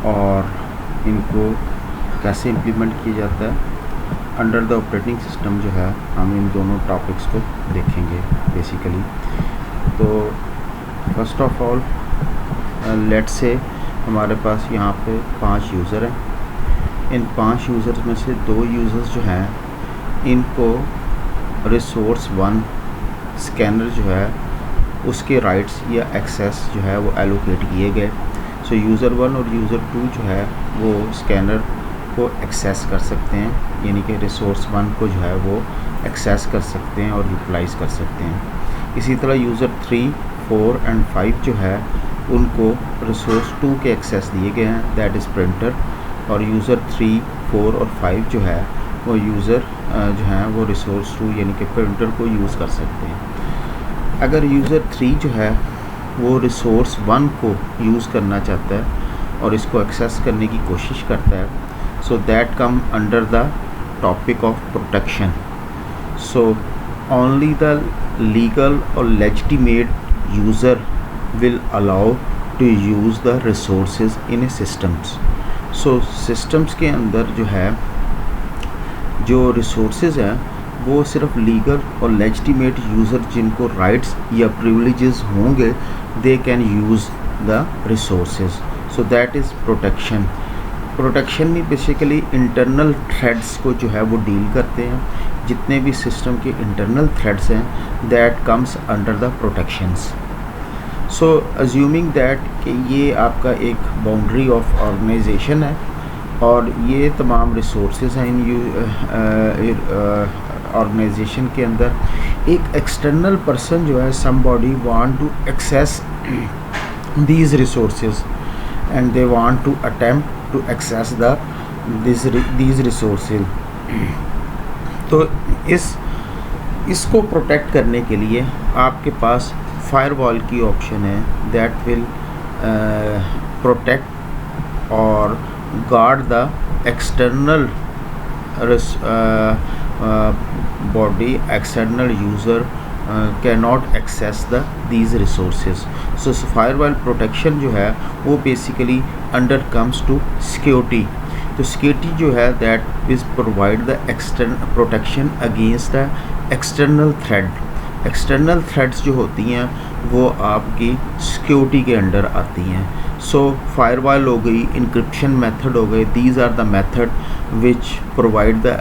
और इनको कैसे इम्प्लीमेंट किया जाता है अंडर द ऑपरेटिंग सिस्टम जो है, हम इन दोनों टॉपिक्स को देखेंगे बेसिकली। तो first of all let's say हमारे पास यहाँ पे 5 यूज़र हैं। इन 5 यूज़र्स में से 2 यूज़र्स जो हैं इनको रिसोर्स 1 स्कैनर जो है उसके राइट्स या एक्सेस जो है वो एलोकेट किए गए। सो यूज़र 1 और यूज़र 2 जो है वो स्कैनर को एक्सेस कर सकते हैं, यानी कि रिसोर्स 1 को जो है वो एक्सेस कर सकते हैं और यूटिलाइज़ कर सकते हैं। इसी तरह यूज़र 3, 4 एंड 5 जो है उनको रिसोर्स 2 के एक्सेस दिए गए हैं, दैट इज़ प्रिंटर। और यूज़र 3, 4 और 5 जो है वो यूज़र जो हैं वो रिसोर्स 2 यानी कि प्रिंटर को यूज़ कर सकते हैं। अगर यूज़र 3 जो है वो रिसोर्स 1 को यूज़ करना चाहता है और इसको एक्सेस करने की कोशिश करता है, so that come under the topic of protection. So only the legal or legitimate user will allow to use the resources in a systems. So systems के अंदर जो है जो resources हैं वो सिर्फ लीगल और लेजिटिमेट यूज़र जिनको राइट्स या प्रिविलेजेस होंगे they can use the resources. So that is protection. Protection में बेसिकली इंटरनल थ्रेड्स को जो है वो डील करते हैं। जितने भी सिस्टम के इंटरनल थ्रेड्स हैं that comes under the protections. So assuming that कि ये आपका एक बाउंड्री ऑफ ऑर्गेनाइजेशन है और ये तमाम रिसोर्सेज हैं इन ऑर्गेनाइजेशन के अंदर। एक एक्सटर्नल पर्सन जो है somebody want to access these resources and they want to attempt to access these resources। तो इसको प्रोटेक्ट करने के लिए आपके पास फायरवॉल की ऑप्शन है दैट विल प्रोटेक्ट और guard the external body, external user cannot access these resources. So firewall protection जो है वो basically under comes to security. तो सिक्योरिटी जो है that is provide the external protection against the external threat. External threats जो होती हैं वो आपकी सिक्योरिटी के अंडर आती हैं। सो फायरवॉल हो गई, इंक्रिप्शन मेथड हो गए, these are the method which provide the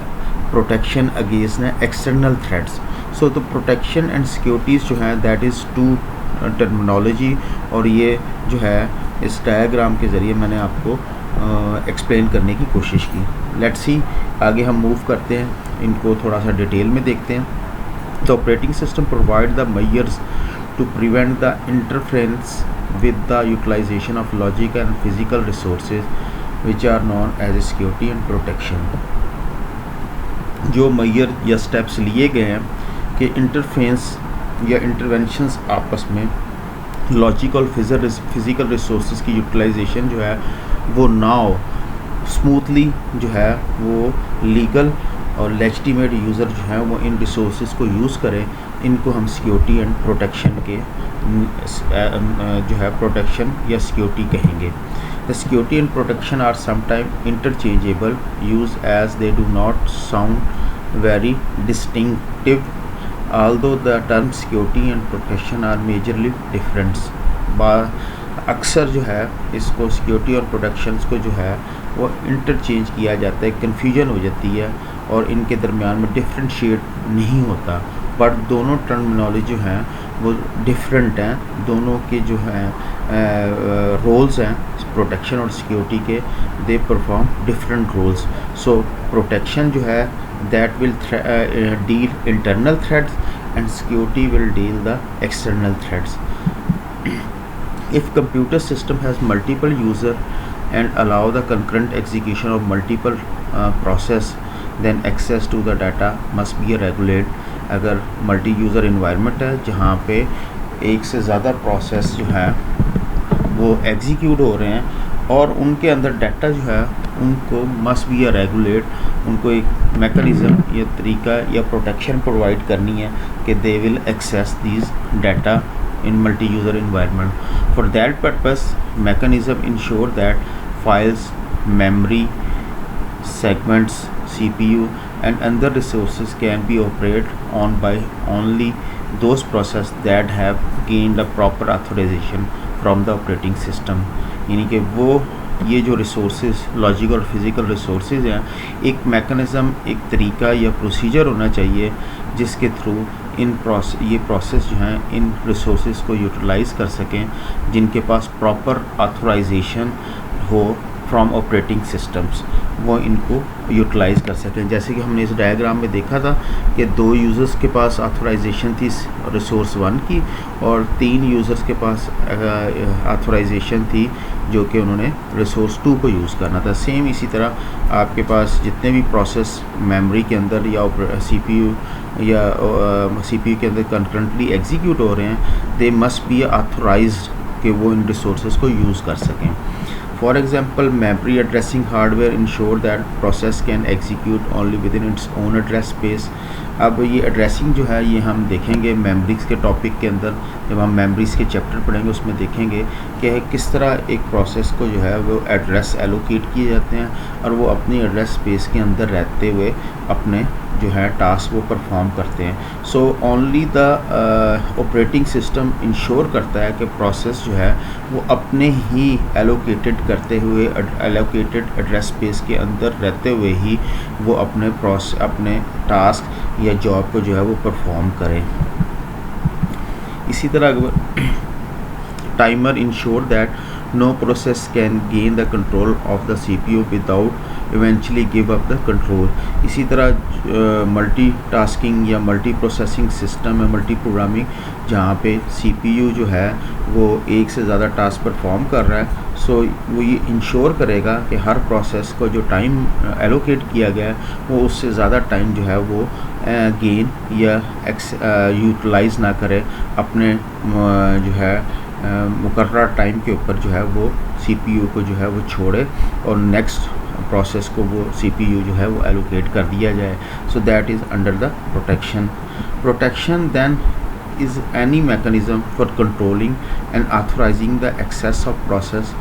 protection against the external threats. So तो प्रोटेक्शन एंड सिक्योरिटीज़ जो हैं दैट इज़ टू टर्मिनोलॉजी, और ये जो है इस डायग्राम के ज़रिए मैंने आपको एक्सप्लेन करने की कोशिश की। लेट्स सी आगे हम मूव करते हैं, इनको थोड़ा सा डिटेल में देखते हैं। तो operating system provide the measures to prevent the interference with the utilisation of logic and physical resources which are known as a security and protection. जो मेजर या स्टेप्स लिए गए हैं कि इंटरफेरेंस या इंटरवेंशंस आपस में लॉजिक और फिज़िकल रिसोर्सेज की यूटिलाइजेशन जो है वो ना हो, स्मूथली जो है वो लीगल और लेजिटिमेट यूज़र जो हैं वो इन रिसोर्सेज को यूज़ करें, इनको हम सिक्योरिटी एंड प्रोटेक्शन के जो है प्रोटेक्शन या सिक्योरिटी कहेंगे। The security and protection are sometime interchangeable use as they do not sound very distinctive, although the term security and protection are majorly different। अक्सर जो है इसको सिक्योरिटी और प्रोटेक्शंस को जो है वो इंटरचेंज किया जाता है, कन्फ्यूजन हो जाती है और इनके दरमियान में डिफरेंशिएट नहीं होता, बट दोनों टर्मिनोलॉजी जो हैं वो डिफरेंट हैं। दोनों के जो हैं रोल्स हैं प्रोटेक्शन और सिक्योरिटी के, they perform different roles. So protection जो है that will deal internal threats and security will deal the external threats। If computer system has multiple user and allow the concurrent execution of multiple process, then access to the data must be regulated। अगर multi user environment है जहाँ पे एक से ज़्यादा process जो है वो एग्जीक्यूट हो रहे हैं और उनके अंदर डाटा जो है उनको मस्ट बी अ रेगुलेट, उनको एक मैकेनिज़्म या तरीका या प्रोटेक्शन प्रोवाइड करनी है कि they will access these data in multi-user environment. For that purpose, mechanism ensure that files, memory, segments, CPU, and other resources can be operated on by only those processes that have gained a proper authorization from the operating system। यानी कि वो ये जो resources logical और physical resources हैं, एक mechanism, एक तरीका या प्रोसीजर होना चाहिए जिसके थ्रू ये प्रोसेस जो हैं इन रिसोर्सेज को यूटिलाइज़ कर सकें, जिनके पास प्रॉपर ऑथराइजेशन हो फ्रॉम ऑपरेटिंग सिस्टम्स, वो इनको यूटिलाइज़ कर सकें। जैसे कि हमने इस डायग्राम में देखा था कि 2 यूज़र्स के पास ऑथराइजेशन थी रिसोर्स 1 की और 3 यूज़र्स के पास ऑथराइजेशन थी जो कि उन्होंने रिसोर्स 2 को यूज़ करना था। सेम इसी तरह आपके पास जितने भी प्रोसेस मेमोरी के अंदर या CPU के अंदर कंकरेंटली एग्जीक्यूट हो रहे हैं, दे मस्ट बी ऑथराइज्ड कि वो इन रिसोर्सेज को यूज़ कर सकें। For example, memory addressing hardware ensure that process can execute only within its own address space। अब ये एड्रेसिंग जो है ये हम देखेंगे मेमोरीज़ के टॉपिक के अंदर, जब हम मेमोरीज़ के चैप्टर पढ़ेंगे उसमें देखेंगे कि किस तरह एक प्रोसेस को जो है वो एड्रेस एलोकेट किए जाते हैं और वो अपनी एड्रेस स्पेस के अंदर रहते हुए अपने जो है टास्क वो परफॉर्म करते हैं। So only the operating system ensure करता है कि प्रोसेस जो है वो अपने ही एलोकेटेड करते हुए एलोकेटेड एड्रेस स्पेस के अंदर रहते हुए ही वो अपने टास्क या जॉब को जो है वो परफॉर्म करें। इसी तरह timer ensure that no process can gain the control of the CPU without eventually give up the control। इसी तरह मल्टीटास्किंग या मल्टी प्रोसेसिंग सिस्टम है, मल्टी प्रोग्रामिंग, जहाँ पे CPU जो है वो एक से ज़्यादा टास्क परफॉर्म कर रहा है। सो वो ये इंश्योर करेगा कि हर प्रोसेस को जो टाइम एलोकेट किया गया है वो उससे ज़्यादा टाइम जो है वो गेन या यूटिलाइज़ ना करे, अपने जो है मुकर्रर टाइम के ऊपर जो है वो CPU को जो है वो छोड़े और नेक्स्ट प्रोसेस को वो CPU जो है वो एलोकेट कर दिया जाए। So that is under the protection then is any mechanism for controlling and authorising the access of process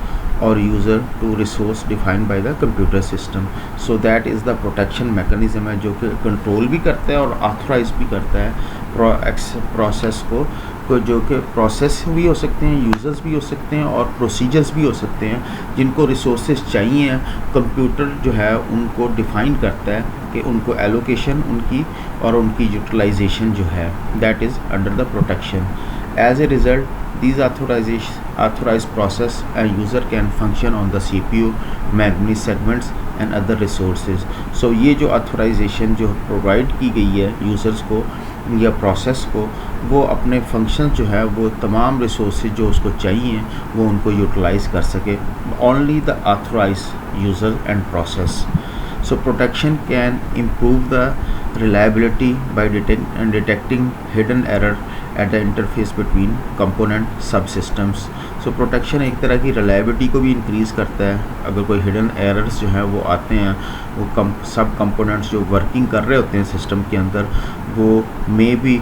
और user to resource defined by the computer system. So that is the protection mechanism है जो कि control भी करता है और authorise भी करता है प्रोसेस को जो कि प्रोसेस भी हो सकते हैं, यूज़र्स भी हो सकते हैं और प्रोसीजर्स भी हो सकते हैं जिनको रिसोर्सेज चाहिए हैं। कंप्यूटर जो है उनको डिफ़ाइन करता है कि उनको एलोकेशन उनकी और उनकी यूटिलाइजेशन जो है that is under the protection. As a result these authorized process and user can function on the CPU, memory segments and other resources। so ये जो authorization जो प्रोवाइड की गई है यूज़र्स को या प्रोसेस को, वो अपने फंक्शन जो है वो तमाम रिसोर्सेज जो उसको चाहिए वो उनको यूटिलाइज़ कर सके, only the authorized user and process। so protection can improve the reliability by detecting hidden error at the interface between component subsystems। so protection एक तरह की रिलायबिलिटी को भी इंक्रीज़ करता है। अगर कोई हिडन एरर्स जो हैं वो आते हैं, वो सब कंपोनेंट्स जो वर्किंग कर रहे होते हैं सिस्टम के अंदर, वो मे बी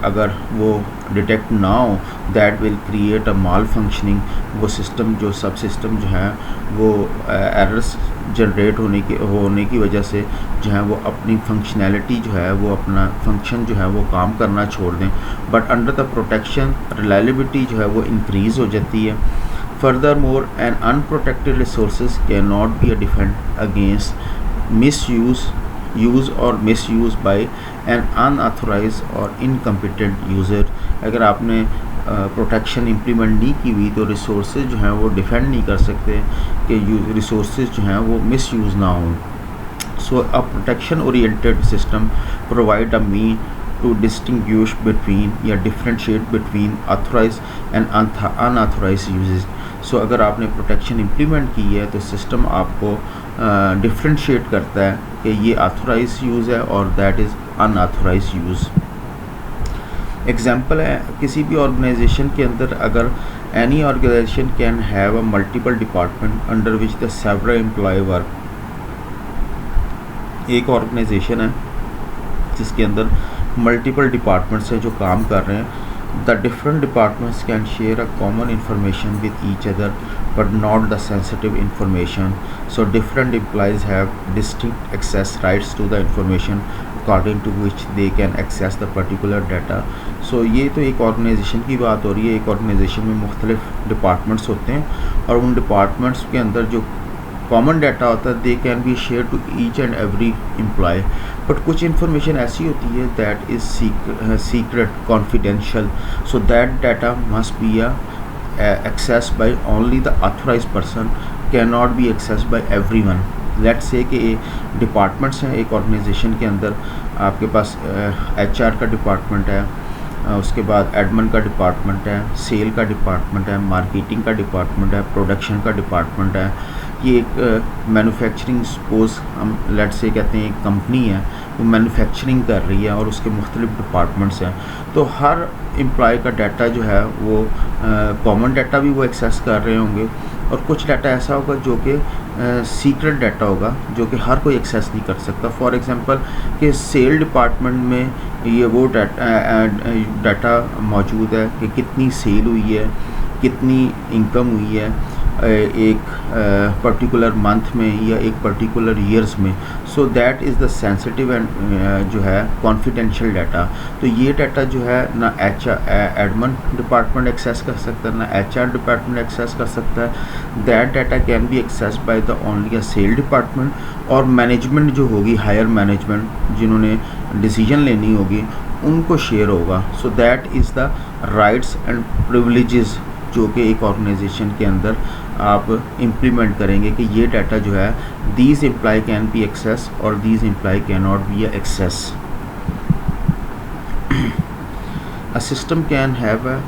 अगर वो डिटेक्ट ना हो, that will create a mall functioning. वो सिस्टम जो सब सिस्टम जो है वो एरर्स जनरेट होने की वजह से जो है वो अपनी फंक्शनैलिटी जो है वो अपना फंक्शन जो है वो काम करना छोड़ दें। But under the protection reliability जो है वो इंक्रीज़ हो जाती है। Further more an unprotected resources can not be defend against use और मिसयूज़ बाय एन अनऑथराइज्ड और इनकम्पिटेंट यूज़र। अगर आपने प्रोटेक्शन इम्प्लीमेंट नहीं की हुई तो रिसोर्सेज जो हैं वो डिफेंड नहीं कर सकते कि रिसोर्सेज जो हैं वो मिसयूज़ ना हों। So a protection oriented system provide a mean to distinguish between या differentiate between authorised and unauthorised usages. So अगर आपने प्रोटेक्शन इम्प्लीमेंट की है तो सिस्टम आपको डिफरेंशिएट करता है कि ये ऑथराइज्ड यूज़ है और that is unauthorised use. Example है किसी भी ऑर्गेनाइजेशन के अंदर, अगर any organisation can have a multiple department under which the several employ work. एक ऑर्गेनाइजेशन है जिसके अंदर मल्टीपल डिपार्टमेंट्स हैं जो काम कर रहे हैं। The different departments can share a common information with each other but not the sensitive information. So different employees have distinct access rights to the information according to which they can access the particular data. So ये तो एक organisation की बात हो रही है। एक organisation में मुख्तलिफ डिपार्टमेंट्स होते हैं और उन डिपार्टमेंट्स के अंदर जो कॉमन डाटा होता है they can be share to each and every employ, but कुछ इन्फॉर्मेशन ऐसी होती है that is secret confidential, so that data must be accessed by only the authorized person, cannot be accessed by everyone. Let's say कि departments हैं एक organisation के अंदर, आपके पास HR का डिपार्टमेंट है, उसके बाद एडमिन का डिपार्टमेंट है, सेल का डिपार्टमेंट है, मार्केटिंग का डिपार्टमेंट है, प्रोडक्शन का डिपार्टमेंट है। ये एक मैन्युफैक्चरिंग सपोज़ हम लेट्स से कहते हैं एक कंपनी है वो मैन्युफैक्चरिंग कर रही है और उसके मुख्तलिफ डिपार्टमेंट्स हैं, तो हर एम्प्लॉय का डाटा जो है वो कॉमन डाटा भी वो एक्सेस कर रहे होंगे और कुछ डाटा ऐसा होगा जो कि सीक्रेट डाटा होगा जो कि हर कोई एक्सेस नहीं कर सकता। फॉर एग्जांपल कि सेल डिपार्टमेंट में ये वो डाटा मौजूद है कि कितनी सेल हुई है, कितनी इनकम हुई है एक पर्टिकुलर मंथ में या एक पर्टिकुलर ईयर्स में। सो that is the sensitive and जो है कॉन्फिडेंशियल डाटा। तो ये डाटा जो है ना एडमिन डिपार्टमेंट एक्सेस कर सकता है, ना HR डिपार्टमेंट एक्सेस कर सकता है। That data can be access by the only a sale department और मैनेजमेंट जो होगी, हायर मैनेजमेंट जिन्होंने डिसीजन लेनी होगी उनको शेयर होगा। सो that is the rights and privileges जो कि एक ऑर्गेनाइजेशन के अंदर आप इम्प्लीमेंट करेंगे कि ये डाटा जो है these employ can be access और these employ can not be access. A system can have a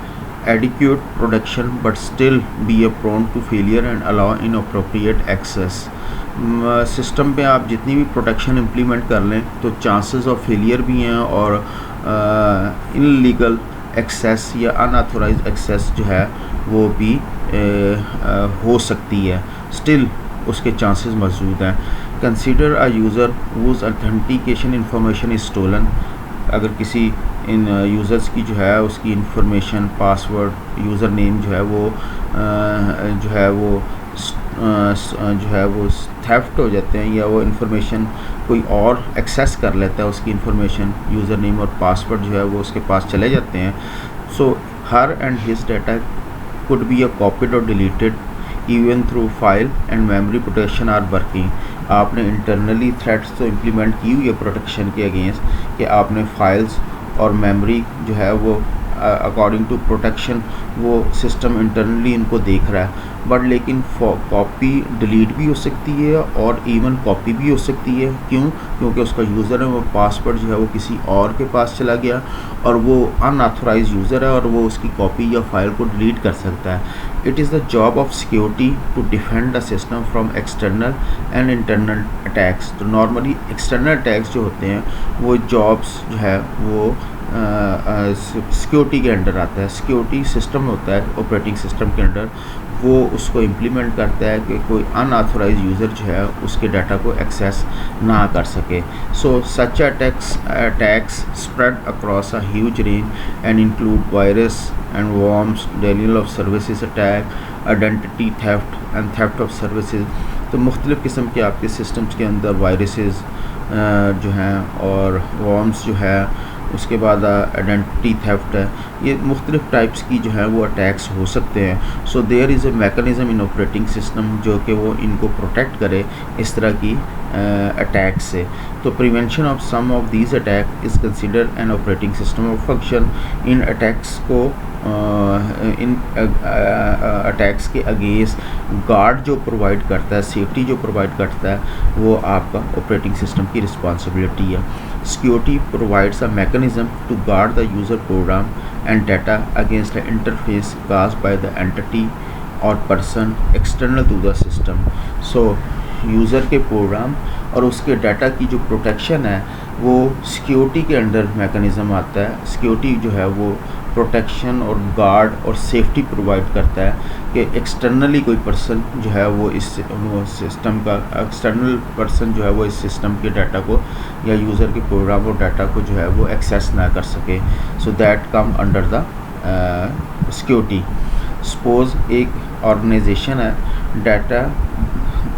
adequate production but still be prone to failure and allow inappropriate access. System पे आप जितनी भी प्रोडक्शन इम्प्लीमेंट कर लें तो chances of failure भी हैं और इनलीगल एक्सेस या अनऑथोराइज्ड एक्सेस जो है वो भी हो सकती है, स्टिल उसके चांसेस मौजूद हैं। Consider a user whose authentication information is stolen। अगर किसी इन यूज़र्स की जो है उसकी इंफॉर्मेशन, पासवर्ड, यूज़र नेम जो है वो थेफ्ट हो जाते हैं या वो इंफॉर्मेशन कोई और एक्सेस कर लेता है, उसकी इंफॉर्मेशन, यूज़र नेम और पासवर्ड जो है वो उसके पास चले जाते हैं। So her and his data could be copied or deleted even through file and memory protection are working। आपने इंटरनली थ्रेड्स तो इम्प्लीमेंट की हुई है प्रोटेक्शन के अगेंस्ट कि आपने फाइल्स और मेमोरी जो है वो अकॉर्डिंग टू प्रोटेक्शन वो सिस्टम इंटरनली इनको देख रहा है, बट लेकिन कॉपी डिलीट भी हो सकती है और इवन कॉपी भी हो सकती है। क्यों? क्योंकि उसका यूज़र है वो पासवर्ड जो है वो किसी और के पास चला गया और वो अनऑथोराइज यूज़र है और वो उसकी कॉपी या फाइल को डिलीट कर सकता है। It is the job of security to defend the system from external and internal attacks. तो नॉर्मली एक्सटर्नल अटैक्स जो होते हैं वो जॉब्स जो है वो सिक्योरिटी के अंडर आता है। सिक्योरिटी सिस्टम होता है ऑपरेटिंग सिस्टम के अंडर, वो उसको इम्प्लीमेंट करता है कि कोई अनऑथोराइज यूज़र जो है उसके डाटा को एक्सेस ना कर सके। So such attacks spread across a huge range and include virus and worms, denial of services attack, identity theft and theft of services. तो मुख्तलिफ़ किस्म के आपके सिस्टम्स के अंदर वायरसेस जो हैं और वॉर्म्स जो है, उसके बाद आइडेंटिटी थेफ्ट है, ये मुख्तलिफ़ टाइप्स की जो है वो अटैक्स हो सकते हैं। So there is a mechanism in operating system जो कि वो इनको प्रोटेक्ट करे इस तरह की अटैक से। तो prevention of some of these attack is consider an operating system of function. इन अटैक्स को इन अटैक्स के अगेंस्ट गार्ड जो प्रोवाइड करता है, सेफ्टी जो प्रोवाइड करता है, वो आपका ऑपरेटिंग सिस्टम की रिस्पॉन्सिबिलिटी है। Security provides a mechanism to guard the user program and data against the interface caused by the entity और person external to the system. So user के प्रोग्राम और उसके डाटा की जो प्रोटेक्शन है वो सिक्योरिटी के अंडर मैकेनिज़्म आता है। सिक्योरिटी जो है वो प्रोटेक्शन और गार्ड और सेफ्टी प्रोवाइड करता है कि एक्सटर्नली कोई पर्सन जो है वो इस सिस्टम का एक्सटर्नल पर्सन जो है वो इस सिस्टम के डाटा को या यूज़र के प्रोग्राम और डाटा को जो है वो एक्सेस ना कर सके। So that come under the security. Suppose एक ऑर्गेनाइजेशन है, data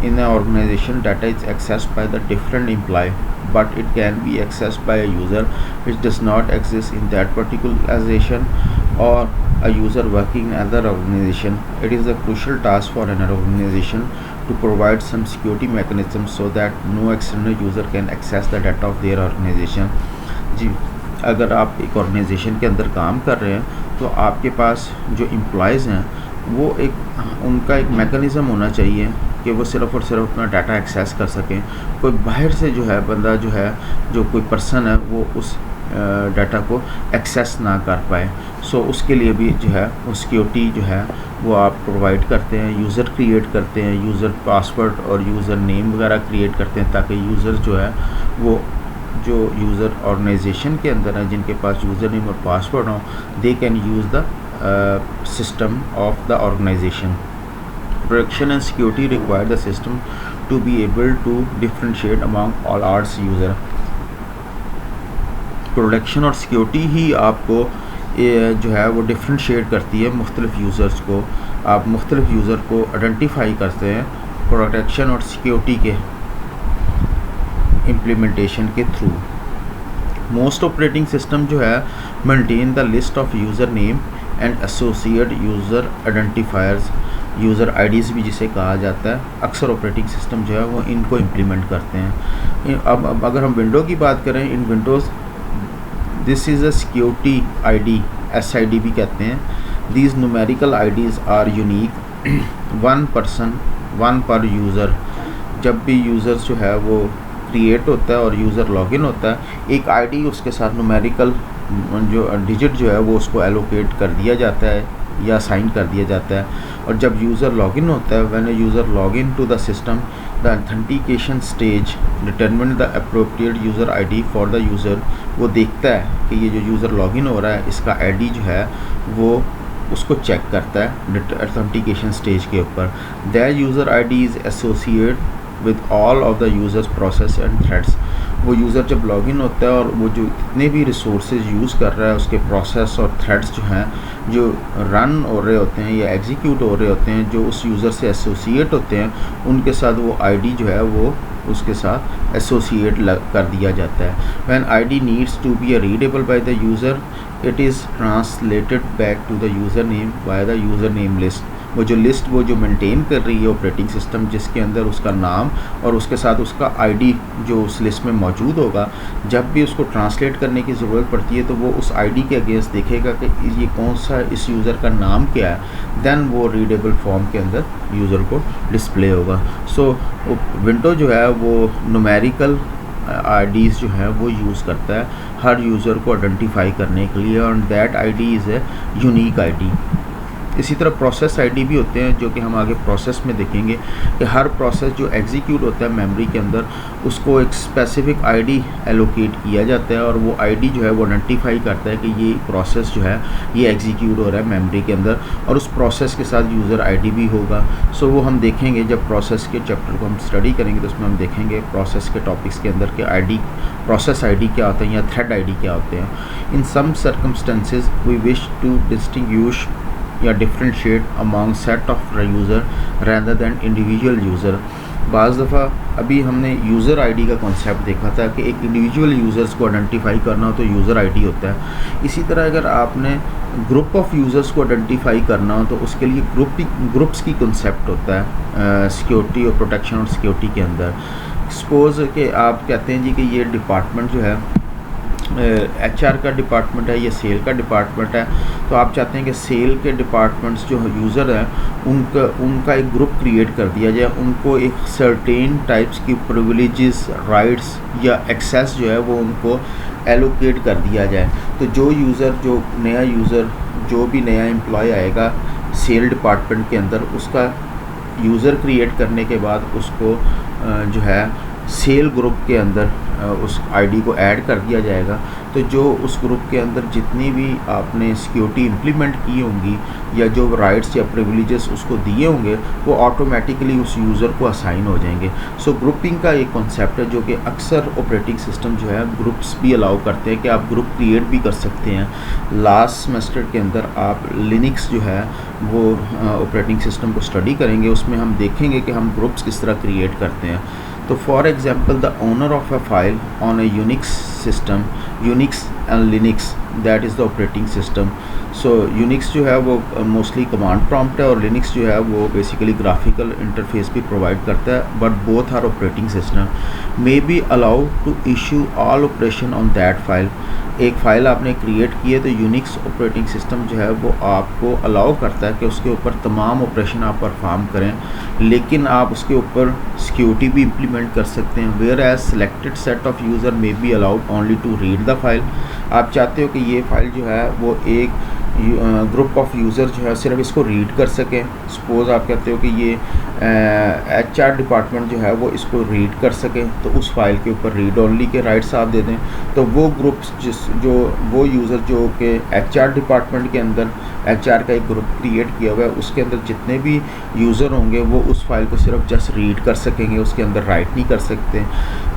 in a organisation data is accessed by the different employ but it can be accessed by a user which does not exist in that particular organization or a user working in another organization. It is a crucial task for an organization to provide some security mechanisms so that no external user can access the data of their organization. जी, अगर आप एक organisation के अंदर काम कर रहे हैं तो आपके पास जो एम्प्लॉयज़ हैं वो एक उनका एक मैकेनिज़्म होना चाहिए कि वो सिर्फ़ और सिर्फ अपना डाटा एक्सेस कर सकें। कोई बाहर से जो है बंदा जो है, जो कोई पर्सन है, वो उस डाटा को एक्सेस ना कर पाए। सो उसके लिए भी जो है वो सिक्योरिटी जो है वो आप प्रोवाइड करते हैं, यूज़र क्रिएट करते हैं, यूज़र पासवर्ड और यूज़र नेम वगैरह क्रिएट करते हैं ताकि यूज़र जो है वो जो यूज़र ऑर्गेनाइजेशन के अंदर है जिनके पास यूज़र नेम और पासवर्ड हो, they can use the system of the organization. Protection and security require the system to be able to differentiate among all its user. Protection और सिक्योरिटी ही आपको जो है वो डिफ्रेंशिएट करती है मुख्तलिफ यूज़र्स को। आप मुख्तलिफ यूज़र को आइडेंटिफाई करते हैं प्रोटेक्शन और सिक्योरिटी के इम्प्लीमेंटेशन के थ्रू। मोस्ट ऑपरेटिंग सिस्टम जो है maintain the list of user name and associate user identifiers, user IDs भी जिसे कहा जाता है। अक्सर ऑपरेटिंग सिस्टम जो है वो इनको इम्प्लीमेंट करते हैं। अब अगर हम विंडो की बात करें, in Windows this is a security ID, SID भी कहते हैं। These numerical IDs are unique, one person one per user. जब भी यूज़र्स जो है वो क्रिएट होता है और यूज़र लॉगिन होता है, एक आईडी उसके साथ न्यूमेरिकल जो डिजिट जो है वो उसको एलोकेट कर दिया जाता है या साइन कर दिया जाता है। और जब यूज़र लॉगिन होता है, when a user login to the system, the authentication stage determine the appropriate user ID for the user. वो देखता है कि ये जो यूज़र लॉगिन हो रहा है इसका आईडी जो है वो उसको चेक करता है ऑथेंटिकेशन स्टेज के ऊपर। The user ID is associate with all of the users process and threads. वो यूज़र जब लॉगिन होता है और वो जो जितने भी रिसोर्सेज यूज़ कर रहा है उसके प्रोसेस और थ्रेड्स जो हैं जो रन हो रहे होते हैं या एग्जीक्यूट हो रहे होते हैं, जो उस यूज़र से एसोसिएट होते हैं, उनके साथ वो आईडी जो है वो उसके साथ एसोसिएट कर दिया जाता है। When ID needs to be readable by the user, it is translated back to the user name by the user name list. वो जो लिस्ट वो जो मेंटेन कर रही है ऑपरेटिंग सिस्टम, जिसके अंदर उसका नाम और उसके साथ उसका आईडी जो उस लिस्ट में मौजूद होगा, जब भी उसको ट्रांसलेट करने की ज़रूरत पड़ती है तो वो उस आईडी के अगेंस्ट देखेगा कि ये कौन सा, इस यूज़र का नाम क्या है, देन वो रीडेबल फॉर्म के अंदर यूज़र को डिस्प्ले होगा। सो विंडो जो है वो न्यूमेरिकल आईडीज़ जो है वो यूज़ करता है हर यूज़र को आइडेंटिफाई करने के लिए, और that ID is a unique ID. इसी तरह प्रोसेस आईडी भी होते हैं जो कि हम आगे प्रोसेस में देखेंगे कि हर प्रोसेस जो एग्जीक्यूट होता है मेमोरी के अंदर उसको एक स्पेसिफिक आईडी एलोकेट किया जाता है और वो आईडी जो है वो आइडेंटिफाई करता है कि ये प्रोसेस जो है ये एग्जीक्यूट हो रहा है मेमोरी के अंदर, और उस प्रोसेस के साथ यूज़र आईडी भी होगा। सो वो हम देखेंगे जब प्रोसेस के चैप्टर को हम स्टडी करेंगे तो उसमें हम देखेंगे प्रोसेस के टॉपिक्स के अंदर के आईडी, प्रोसेस आईडी क्या होते हैं या थ्रेड आईडी क्या होते हैं। In some circumstances we wish to distinguish या differentiate among set of user rather than individual user. बाज़ दफ़ा अभी हमने यूज़र आईडी का कॉन्सेप्ट देखा था कि एक इंडिविजुअल यूज़र्स को आइडेंटिफाई करना हो तो यूज़र आईडी होता है। इसी तरह अगर आपने ग्रुप ऑफ यूज़र्स को आइडेंटिफाई करना हो तो उसके लिए ग्रुप्स की कॉन्सेप्ट होता है सिक्योरिटी और प्रोटेक्शन और सिक्योरिटी के अंदर। सपोज़ कि आप कहते हैं जी कि ये डिपार्टमेंट जो है HR का डिपार्टमेंट है या सेल का डिपार्टमेंट है, तो आप चाहते हैं कि सेल के डिपार्टमेंट्स जो यूज़र हैं उनका एक ग्रुप क्रिएट कर दिया जाए, उनको एक सर्टेन टाइप्स की प्रिविलेजेस, राइट्स या एक्सेस जो है वो उनको एलोकेट कर दिया जाए। तो जो नया यूज़र जो भी नया एम्प्लॉय आएगा सेल डिपार्टमेंट के अंदर, उसका यूज़र क्रिएट करने के बाद उसको जो है सेल ग्रुप के अंदर उस आईडी को ऐड कर दिया जाएगा। तो जो उस ग्रुप के अंदर जितनी भी आपने सिक्योरिटी इम्प्लीमेंट की होंगी या जो राइट्स या प्रिविलेजेस उसको दिए होंगे वो ऑटोमेटिकली उस यूज़र को असाइन हो जाएंगे। सो ग्रुपिंग का एक कॉन्सेप्ट है जो कि अक्सर ऑपरेटिंग सिस्टम जो है ग्रुप्स भी अलाउ करते हैं कि आप ग्रुप क्रिएट भी कर सकते हैं। लास्ट सेमेस्टर के अंदर आप लिनक्स जो है वो ऑपरेटिंग सिस्टम को स्टडी करेंगे, उसमें हम देखेंगे कि हम ग्रुप्स किस तरह क्रिएट करते हैं। तो for example the owner of a file on a Unix system, Unix and Linux that is the operating system. So Unix जो है वो मोस्टली कमांड प्रॉम्प्ट है और लिनक्स जो है वो बेसिकली ग्राफिकल इंटरफेस भी प्रोवाइड करता है, but both are operating system may be allow to issue all operation on that file. एक फ़ाइल आपने क्रिएट की है तो यूनिक्स ऑपरेटिंग सिस्टम जो है वो आपको अलाउ करता है कि उसके ऊपर तमाम ऑपरेशन आप परफॉर्म करें, लेकिन आप उसके ऊपर सिक्योरिटी भी इम्प्लीमेंट कर सकते हैं। Whereas selected set of user may be allowed only to read the file. आप चाहते हो कि ये फ़ाइल जो है वो एक ग्रुप ऑफ यूज़र जो है सिर्फ इसको रीड कर सकें। सपोज़ आप कहते हो कि ये HR डिपार्टमेंट जो है वो इसको रीड कर सके, तो उस फाइल के ऊपर रीड ओनली के राइट्स आप दे दें। तो वो ग्रुप्स वो यूज़र जो कि HR डिपार्टमेंट के अंदर HR का एक ग्रुप क्रिएट किया हुआ है उसके अंदर जितने भी यूज़र होंगे वो उस फाइल को सिर्फ जस्ट रीड कर सकेंगे, उसके अंदर राइट नहीं कर सकते।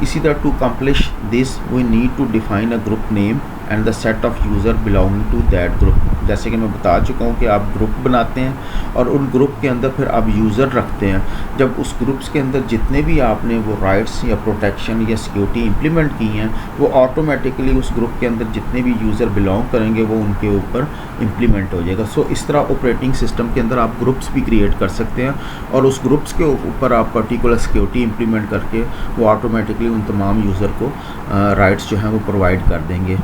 इसी तरह to accomplish this we need to define a group name and the set of user belonging to that group. जैसे कि मैं बता चुका हूँ कि आप ग्रुप बनाते हैं और उन ग्रुप के अंदर फिर आप यूज़र रखते हैं। जब उस ग्रुप्स के अंदर जितने भी आपने वो राइट्स या प्रोटेक्शन या सिक्योरिटी इम्प्लीमेंट की हैं वो ऑटोमेटिकली उस ग्रुप के अंदर जितने भी यूज़र बिलोंग करेंगे वो उनके ऊपर इम्प्लीमेंट हो जाएगा। सो इस तरह ऑपरेटिंग सिस्टम के अंदर आप ग्रुप्स भी क्रिएट कर सकते हैं और उस ग्रुप्स के ऊपर आप पर्टिकुलर सिक्योरिटी इम्प्लीमेंट करके वो ऑटोमेटिकली उन तमाम यूज़र को राइट्स जो हैं वो प्रोवाइड कर देंगे।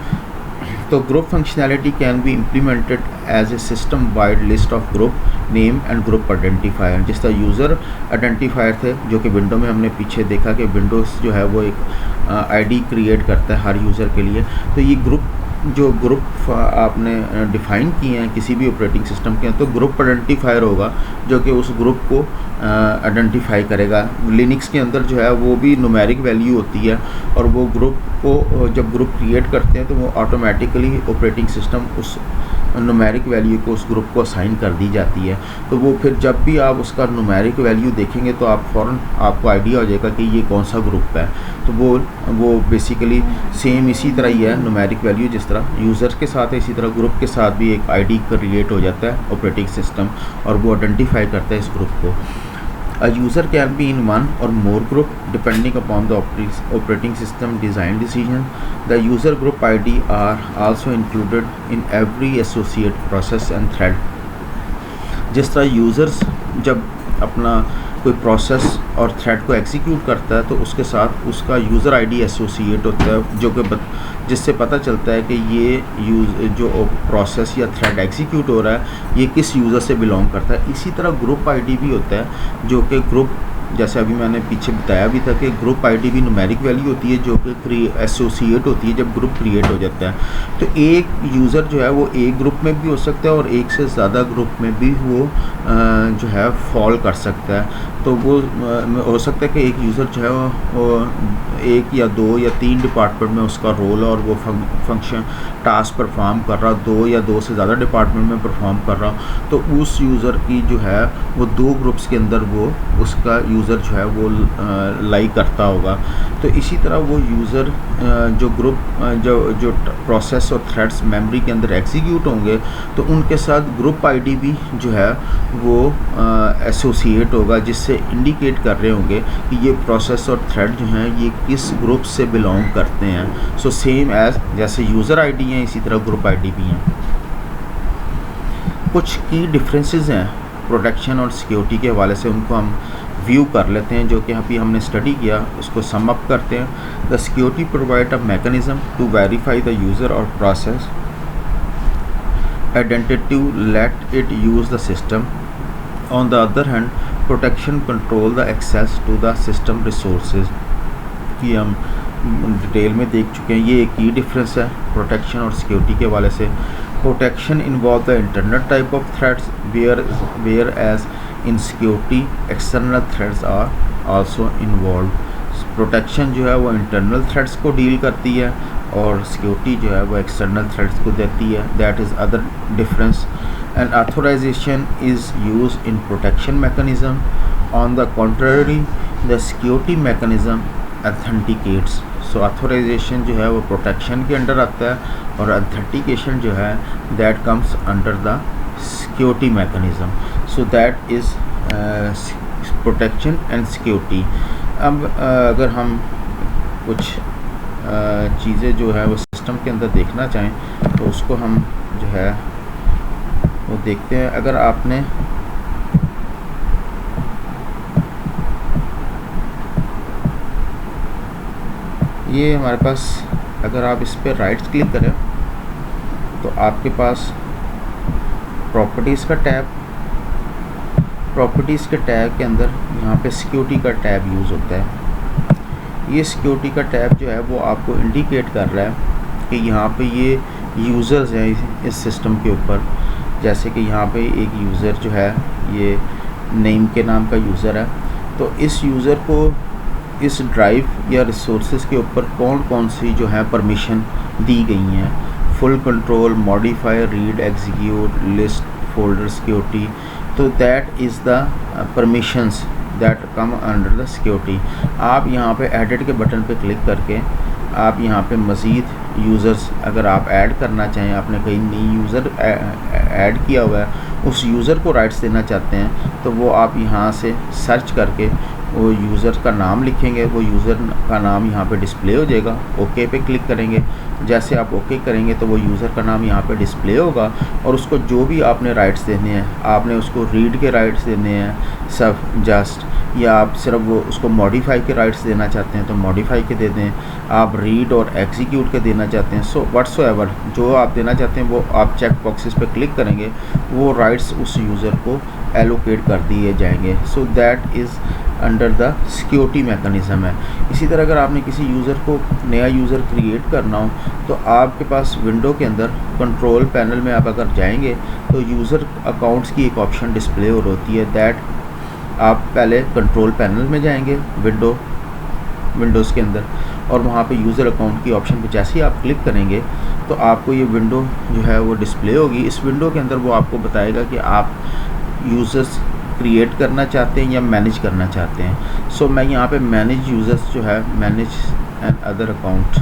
तो group functionality can be implemented as a system wide list of group name and group identifier. जिस तरह यूज़र आइडेंटिफायर थे जो कि विंडो में हमने पीछे देखा कि विंडोज़ जो है वो एक आईडी क्रिएट करता है हर यूज़र के लिए, तो ये ग्रुप आपने डिफ़ाइन किए हैं किसी भी ऑपरेटिंग सिस्टम के, तो ग्रुप आइडेंटिफायर होगा जो कि उस ग्रुप को आइडेंटिफाई करेगा। लिनक्स के अंदर जो है वो भी न्यूमेरिक वैल्यू होती है और वो ग्रुप को जब ग्रुप क्रिएट करते हैं तो वो ऑटोमेटिकली ऑपरेटिंग सिस्टम उस न्यूमेरिक वैल्यू को उस ग्रुप को असाइन कर दी जाती है। तो वो फिर जब भी आप उसका न्यूमेरिक वैल्यू देखेंगे तो आप फ़ौरन आपको आइडिया हो जाएगा कि ये कौन सा ग्रुप है। तो वो बेसिकली सेम इसी तरह ही है, न्यूमेरिक वैल्यू जिस तरह यूज़र्स के साथ है इसी तरह ग्रुप के साथ भी एक आईडी क्रिएट हो जाता है ऑपरेटिंग सिस्टम और वो आइडेंटिफाई करता है इस ग्रुप को। A user can be in one or more group depending upon the operating system design decision. The user group ID are also included in every associate process and thread. जिस तरह users जब अपना कोई process और thread को execute करता है तो उसके साथ उसका यूज़र आईडी एसोसिएट होता है जो कि जिससे पता चलता है कि ये जो प्रोसेस या थ्रेड एग्जीक्यूट हो रहा है ये किस यूज़र से बिलोंग करता है। इसी तरह ग्रुप आईडी भी होता है जो कि ग्रुप, जैसे अभी मैंने पीछे बताया भी था कि ग्रुप आईडी भी न्यूमेरिक वैल्यू होती है जो कि एसोसिएट होती है जब ग्रुप क्रिएट हो जाता है। तो एक यूज़र जो है वो एक ग्रुप में भी हो सकता है और एक से ज़्यादा ग्रुप में भी वो जो है फॉल कर सकता है। तो वो हो सकता है कि एक यूज़र जो है वो एक या दो या तीन डिपार्टमेंट में उसका रोल है और वो फंक्शन टास्क परफॉर्म कर रहा, दो या दो से ज़्यादा डिपार्टमेंट में परफॉर्म कर रहा, तो उस यूज़र की जो है वो दो ग्रुप्स के अंदर वो उसका यूज़र जो है वो लाई करता होगा। तो इसी तरह वो यूज़र जो ग्रुप जो प्रोसेस और थ्रेड्स मेमोरी के अंदर एग्जीक्यूट होंगे तो उनके साथ ग्रुप आईडी भी जो है वो एसोसिएट होगा जिससे इंडिकेट कर रहे होंगे कि ये प्रोसेस और थ्रेड जो हैं ये किस ग्रुप से बिलोंग करते हैं। सो सेम एज जैसे यूज़र आईडी हैं इसी तरह ग्रुप आईडी भी हैं। कुछ की डिफरेंसेस हैं प्रोटेक्शन और सिक्योरिटी के हवाले से, उनको हम व्यू कर लेते हैं जो कि अभी हमने स्टडी किया, उसको सम अप करते हैं। The security provide a mechanism to verify the user और process identity to let it use the system. On the other hand, protection control the access to the system resources कि हम detail में देख चुके हैं। ये एक ही डिफरेंस है प्रोटेक्शन और सिक्योरिटी के हवाले से। Protection involve the internal type of threats whereas in security external threats are also involve. Protection जो है वो इंटरनल थ्रेड्स को डील करती है और सिक्योरिटी जो है वो एक्सटर्नल थ्रेड्स को देती है. That is other difference. And authorisation is use in protection mechanism. On the contrary the security mechanism authenticates. So authorisation जो है वो प्रोटेक्शन के अंडर आता है और ऑथेंटिकेशन जो है that comes under the security mechanism. So that is protection and security. अब अगर हम कुछ चीज़ें जो है वो सिस्टम के अंदर देखना चाहें तो उसको हम जो है वो देखते हैं. अगर आपने ये हमारे पास, अगर आप इस पर राइट क्लिक करें तो आपके पास प्रॉपर्टीज़ का टैब, प्रॉपर्टीज़ के टैब के अंदर यहाँ पे सिक्योरिटी का टैब यूज़ होता है. ये सिक्योरिटी का टैब जो है वो आपको इंडिकेट कर रहा है कि यहाँ पे ये यूज़र्स हैं इस सिस्टम के ऊपर. जैसे कि यहाँ पे एक यूज़र जो है ये नेम के नाम का यूज़र है. तो इस यूज़र को इस ड्राइव या रिसोर्सेज के ऊपर कौन कौन सी जो है परमिशन दी गई हैं. Full control, modify, read, execute, list, folder security. तो that is the permissions that come under the security. आप यहाँ पे एडिट के बटन पे क्लिक करके आप यहाँ पे मज़ीद यूज़र्स अगर आप ऐड करना चाहें, आपने कहीं नई यूज़र ऐड किया हुआ है, उस यूज़र को राइट्स देना चाहते हैं तो वो आप यहाँ से सर्च करके वो यूज़र का नाम लिखेंगे, वो यूज़र का नाम यहाँ पे डिस्प्ले हो जाएगा. ओके पे क्लिक करेंगे. जैसे आप ओके करेंगे तो वो यूज़र का नाम यहाँ पे डिस्प्ले होगा और उसको जो भी आपने राइट्स देने हैं, आपने उसको रीड के राइट्स देने हैं सब जस्ट, या आप सिर्फ वो उसको मॉडिफाई के राइट्स देना चाहते हैं तो मॉडिफाई के दे दें. आप रीड और एग्जीक्यूट के देना चाहते हैं, सो व्हाट्सोएवर जो आप देना चाहते हैं वो आप चेक बॉक्सेस पे क्लिक करेंगे, वो राइट्स उस यूज़र को एलोकेट कर दिए जाएंगे. सो that is under the security mechanism है. इसी तरह अगर आपने किसी यूज़र को नया यूज़र क्रिएट करना हो तो आपके पास विंडो के अंदर कंट्रोल पैनल में आप अगर जाएंगे तो यूज़र अकाउंट्स की एक ऑप्शन डिस्प्ले हो होती है. दैट आप पहले कंट्रोल पैनल में जाएंगे विंडोज़ के अंदर और वहाँ पे यूज़र अकाउंट की ऑप्शन पे जैसे ही आप क्लिक करेंगे तो आपको ये विंडो जो है वो डिस्प्ले होगी. इस विंडो के अंदर वो आपको बताएगा कि आप यूज़र्स क्रिएट करना चाहते हैं या मैनेज करना चाहते हैं. सो मैं यहाँ पे मैनेज यूज़र्स जो है, मैनेज एंड अदर अकाउंट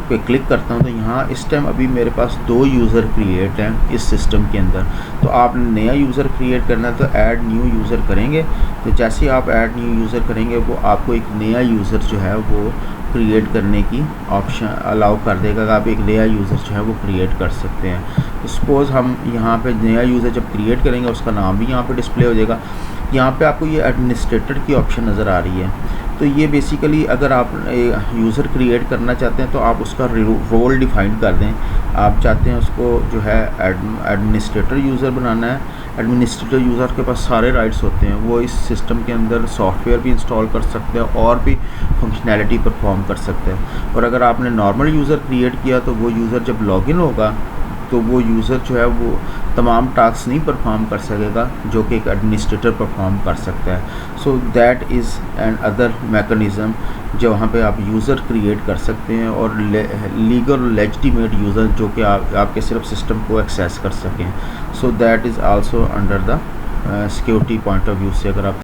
पे क्लिक करता हूँ तो यहाँ इस टाइम अभी मेरे पास 2 यूज़र क्रिएट हैं इस सिस्टम के अंदर. तो आप नया यूज़र क्रिएट करना है तो ऐड न्यू यूज़र करेंगे. तो जैसे ही आप ऐड न्यू यूज़र करेंगे वो आपको एक नया यूज़र जो है वो क्रिएट करने की ऑप्शन अलाउ कर देगा. आप एक नया यूज़र जो है वो क्रिएट कर सकते हैं. सपोज़ हम यहाँ पे नया यूज़र जब क्रिएट करेंगे उसका नाम भी यहाँ पे डिस्प्ले हो जाएगा. यहाँ पे आपको ये एडमिनिस्ट्रेटर की ऑप्शन नज़र आ रही है. तो ये बेसिकली अगर आप यूज़र क्रिएट करना चाहते हैं तो आप उसका रोल डिफ़ाइन कर दें. आप चाहते हैं उसको जो है एडमिनिस्ट्रेटर यूज़र बनाना है. एडमिनिस्ट्रेटर यूज़र के पास सारे राइट्स होते हैं, वो इस सिस्टम के अंदर सॉफ्टवेयर भी इंस्टॉल कर सकते हैं और भी फंक्शनैलिटी परफॉर्म कर सकते हैं. और अगर आपने नॉर्मल यूज़र क्रिएट किया तो वो यूज़र जब लॉगिन होगा तो वो यूज़र जो है वो तमाम टास्क नहीं परफॉर्म कर सकेगा जो कि एक एडमिनिस्ट्रेटर परफॉर्म कर सकता है. सो that is an other mechanism जो वहाँ पे आप यूज़र क्रिएट कर सकते हैं और लीगल लेजिटिमेट यूज़र जो कि आपके सिर्फ सिस्टम को एक्सेस कर सकें. सो that is also under the security point of view से अगर आप